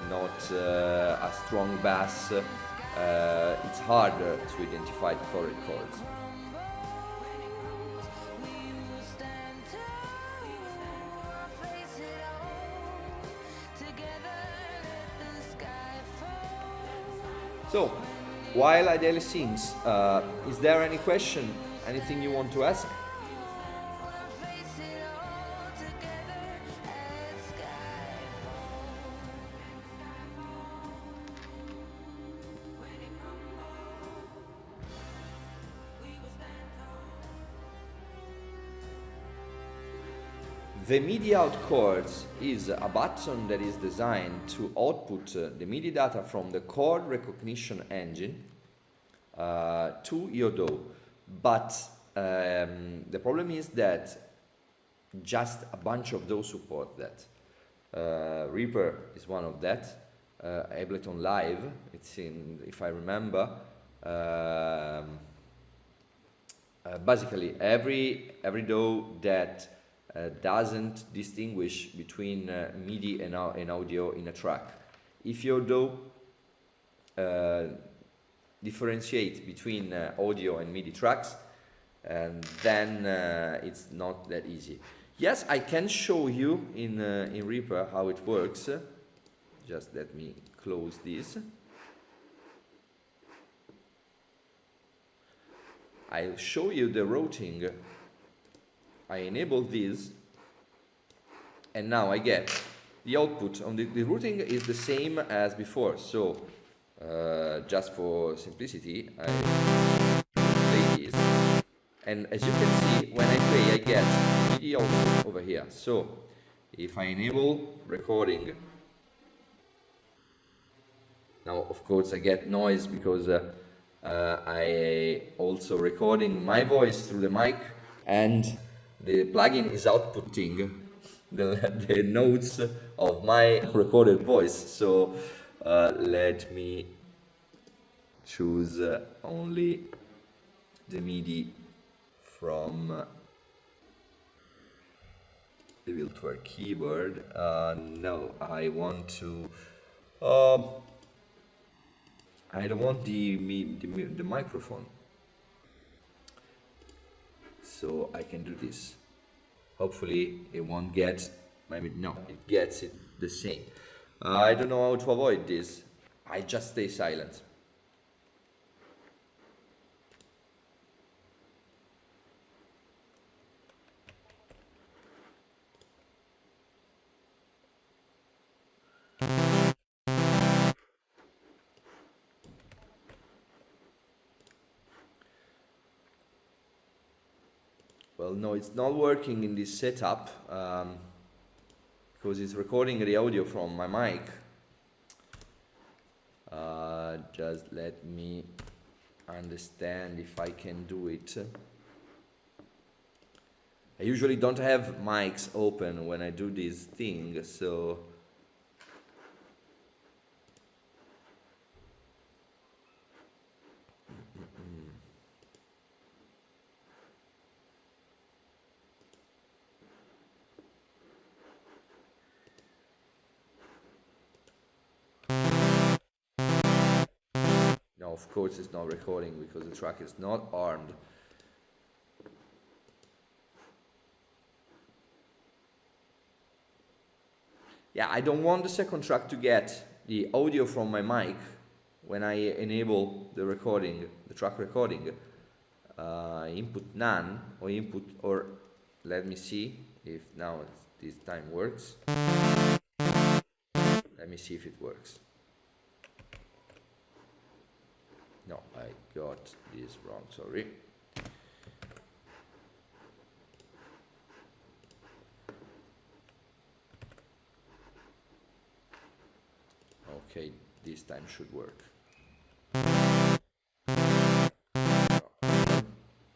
not a strong bass, it's harder to identify the correct chords. So, while Adele sings, is there any question, anything you want to ask? The MIDI out chords is a button that is designed to output the MIDI data from the chord recognition engine to your DAW. But the problem is that just a bunch of DAW support that. Reaper is one of that. Ableton Live, it's in, if I remember. Basically, every DAW that doesn't distinguish between MIDI and audio in a track. If your DAW differentiates between audio and MIDI tracks, and then it's not that easy. Yes, I can show you in Reaper how it works. Just let me close this. I'll show you the routing. I enable this, and now I get the output on the routing is the same as before. So just for simplicity, I play this, and as you can see, when I play, I get MIDI output over here. So if I enable recording, now of course I get noise because I also recording my voice through the mic, and the plugin is outputting the notes of my recorded voice. So let me choose only the MIDI from the virtual keyboard. No, I want to. I don't want the microphone. So I can do this. Hopefully it won't get, maybe no, it gets it the same. I don't know how to avoid this. I just stay silent. Well, no, it's not working in this setup because it's recording the audio from my mic. Just let me understand if I can do it. I usually don't have mics open when I do this thing, so No, of course it's not recording because the track is not armed. Yeah, I don't want the second track to get the audio from my mic when I enable the recording, the track recording. Input none or input, or let me see if now this time works. Let me see if it works. No, I got this wrong, sorry. Okay, this time should work.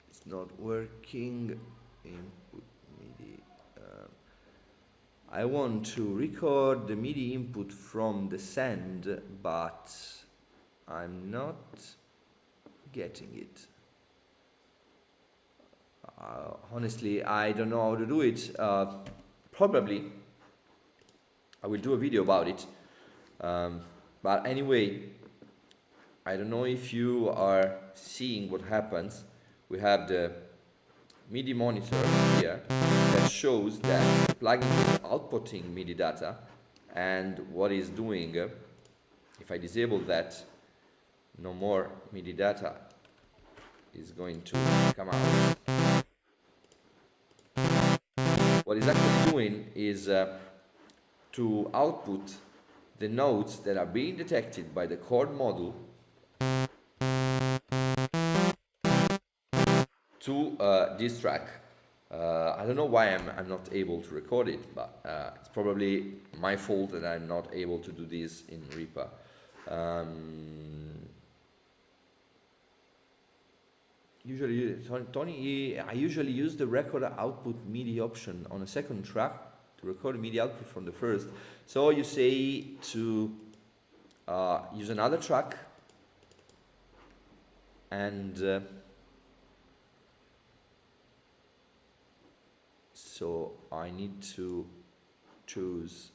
It's not working. Input MIDI. I want to record the MIDI input from the send, but I'm not getting it. Honestly, I don't know how to do it. Probably I will do a video about it. But anyway, I don't know if you are seeing what happens. We have the MIDI monitor here that shows that the plugin is outputting MIDI data, and what it's doing, if I disable that, no more MIDI data is going to come out. What it's actually doing is to output the notes that are being detected by the chord module to this track. I don't know why I'm not able to record it, but it's probably my fault that I'm not able to do this in Reaper. Usually, Tony, I usually use the record output MIDI option on a second track to record MIDI output from the first. So you say to use another track and so I need to choose.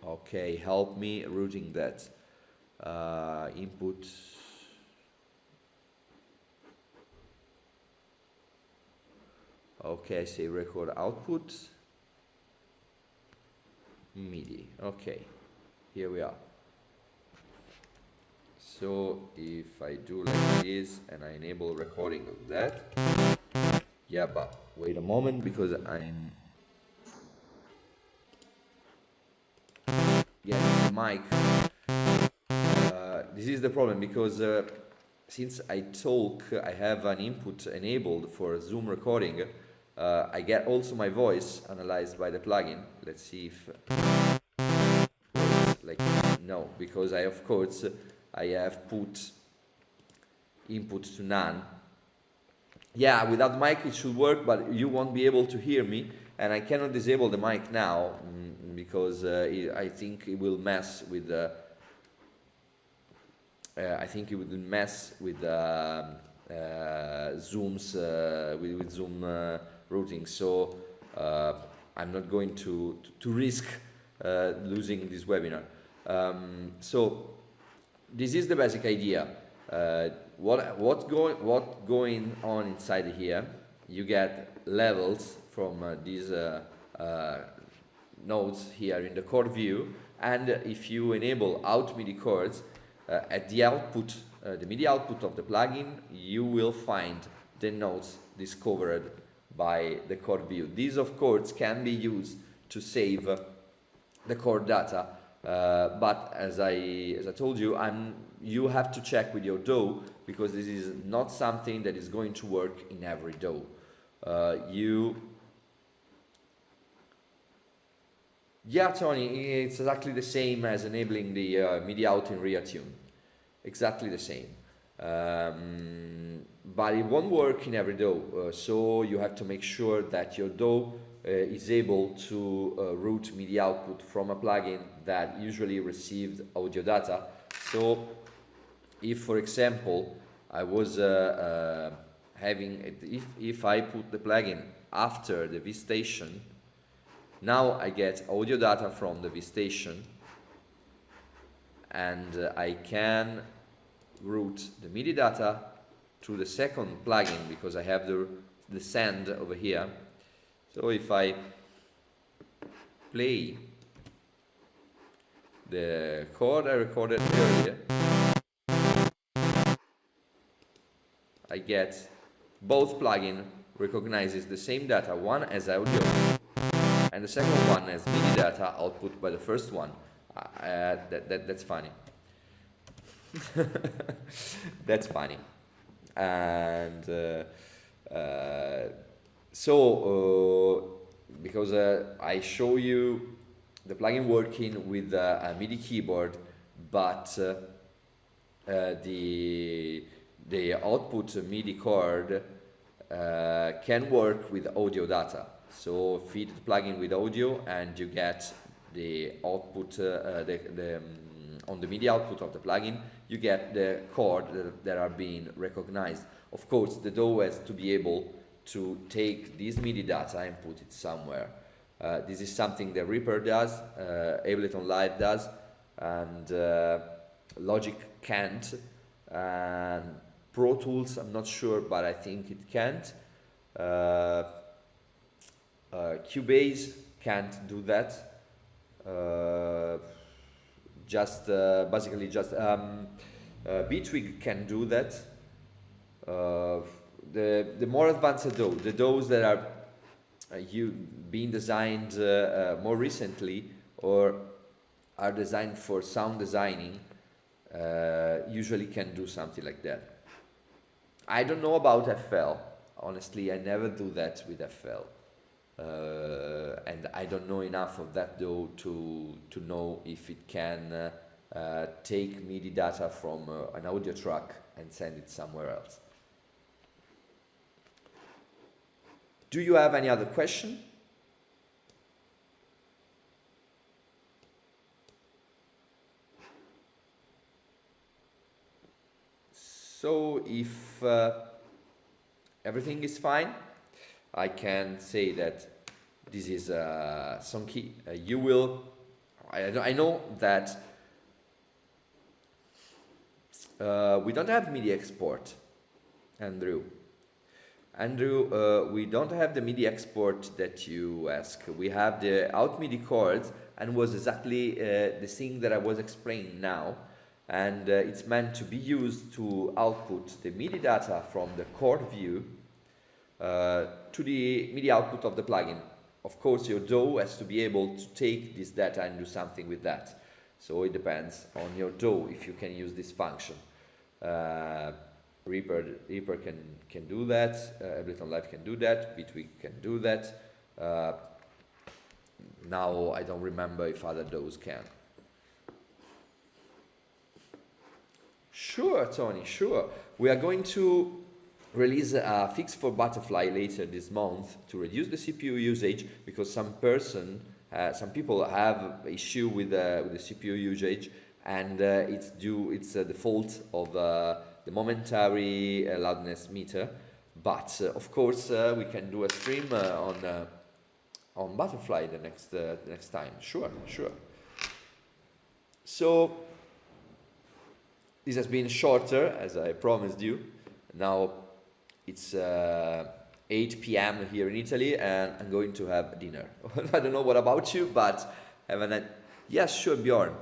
Okay, help me routing that. Input. Okay, I say record output MIDI. Okay, here we are. So if I do like this and I enable recording of that, yeah, but wait a moment because I'm getting the mic. This is the problem because since I talk, I have an input enabled for Zoom recording. I get also my voice analyzed by the plugin. Let's see if like no, because I of course I have put input to none. Yeah, without mic it should work, but you won't be able to hear me, and I cannot disable the mic now because I think it will mess with the. I think it would mess with Zoom's with Zoom routing. So I'm not going to risk losing this webinar. So this is the basic idea. What going on inside here? You get levels from these nodes here in the chord view, and if you enable out MIDI chords. At the output, the MIDI output of the plugin, you will find the notes discovered by the chord view. These, of course, can be used to save the chord data, but as I told you, you have to check with your DAW because this is not something that is going to work in every DAW. Yeah, Tony, it's exactly the same as enabling the MIDI out in ReaTune. Exactly the same. But it won't work in every DAW, so you have to make sure that your DAW is able to route MIDI output from a plugin that usually received audio data. So if, for example, I was if I put the plugin after the vStation, now I get audio data from the vStation, and I can route the MIDI data to the second plugin because I have the send over here. So if I play the chord I recorded earlier, I get both plugin recognizes the same data, one as audio and the second one as MIDI data output by the first one. That's funny. That's funny. And because I show you the plugin working with a MIDI keyboard, but the output MIDI chord can work with audio data. So feed the plugin with audio and you get the output, on the MIDI output of the plugin, you get the chord that are being recognized. Of course, the DAW has to be able to take this MIDI data and put it somewhere. This is something that Reaper does, Ableton Live does, and Logic can't, and Pro Tools, I'm not sure, but I think it can't. Cubase can't do that. Basically just Bitwig can do that. The more advanced DAW, the DAWs that are being designed more recently or are designed for sound designing, usually can do something like that. I don't know about FL. Honestly, I never do that with FL. And I don't know enough of that DAW to know if it can take MIDI data from an audio track and send it somewhere else. Do you have any other question? So if everything is fine, I can say that this is Sonkey. I know that we don't have MIDI export, Andrew. We don't have the MIDI export that you ask. We have the out MIDI chords, and was exactly the thing that I was explaining now. And it's meant to be used to output the MIDI data from the chord view to the MIDI output of the plugin. Of course, your DAW has to be able to take this data and do something with that. So it depends on your DAW if you can use this function. Reaper can do that, Ableton Live can do that, Bitwig can do that. Now I don't remember if other DAWs can. Sure, Tony, sure. We are going to release a fix for Butterfly later this month to reduce the CPU usage, because some people have issue with the CPU usage, and it's the fault of the momentary loudness meter. But of course, we can do a stream on Butterfly the next time. Sure. So this has been shorter, as I promised you. Now it's 8 p.m. here in Italy, and I'm going to have dinner. I don't know what about you, but yes, sure, Bjorn.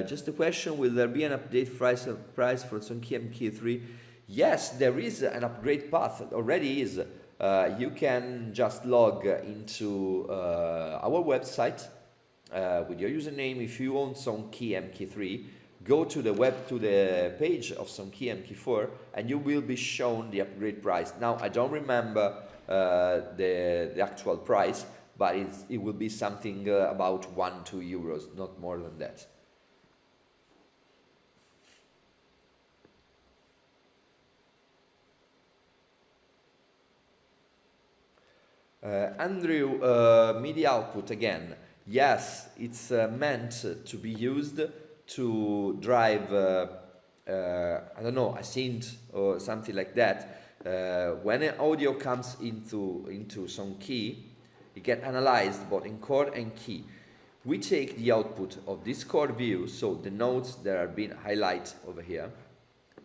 Just a question, will there be an update price for Sonkey MK3? Yes, there is an upgrade path, it already is. You can just log into our website with your username. If you own Sonkey MK3, go to the page of Sonkey MK4, and you will be shown the upgrade price. Now, I don't remember the actual price, but it will be something about 1-2 euros, not more than that. Andrew, MIDI output again. Yes, it's meant to be used to drive, I don't know, a synth or something like that. When an audio comes into Sonkey, it gets analyzed both in chord and key. we take the output of this core view, so the nodes that are being highlighted over here,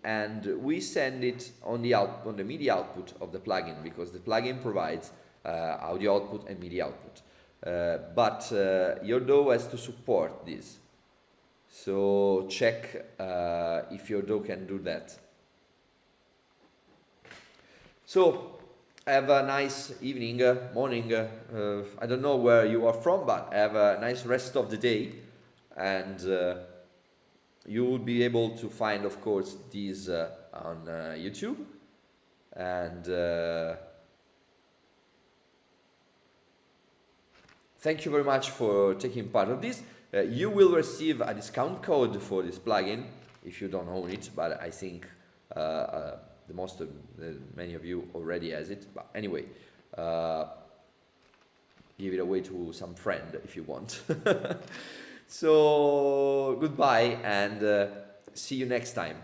and we send it on the MIDI output of the plugin, because the plugin provides audio output and MIDI output. But your DAW has to support this. So check if your DAW can do that. So have a nice evening, morning. I don't know where you are from, but have a nice rest of the day. And you will be able to find, of course, these on YouTube. And thank you very much for taking part of this. You will receive a discount code for this plugin if you don't own it, but I think many of you already has it. But anyway, give it away to some friend if you want. So goodbye and see you next time.